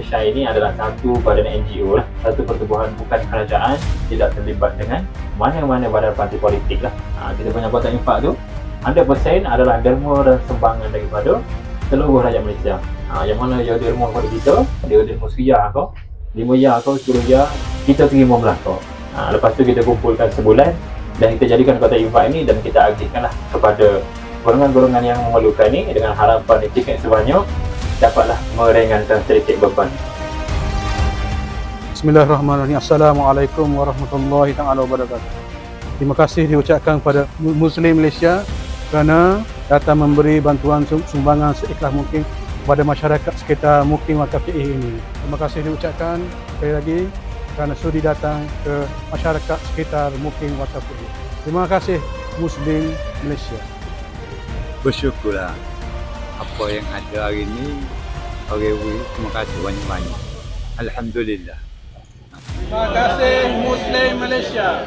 Malaysia ini adalah satu badan NGO lah, satu pertubuhan bukan kerajaan, tidak terlibat dengan mana-mana badan parti politik lah. Kita punya kotak infak tu 100% adalah derma dan sumbangan daripada seluruh rakyat Malaysia. Yang mana dia derma kepada kita, dia derma RM1 kau, RM5 kau, RM10, kita terima belakang. Lepas tu kita kumpulkan sebulan dan kita jadikan kotak infak ini dan kita agihkanlah kepada golongan-golongan yang memerlukan ni dengan harapan tiket sebanyak dapatlah meringankan sedikit beban. Bismillahirrahmanirrahim. Assalamualaikum warahmatullahi taala wabarakatuh. Terima kasih diucapkan kepada Muslim Malaysia kerana datang memberi bantuan sumbangan seikhlas mungkin kepada masyarakat sekitar Mukim Wakaf PE ini. Terima kasih diucapkan sekali lagi kerana sudi datang ke masyarakat sekitar Mukim Wakaf PE. Terima kasih Muslim Malaysia. Bersyukurlah apa yang ada hari ini. Terima kasih banyak-banyak. Alhamdulillah. Terima kasih Muslim Malaysia.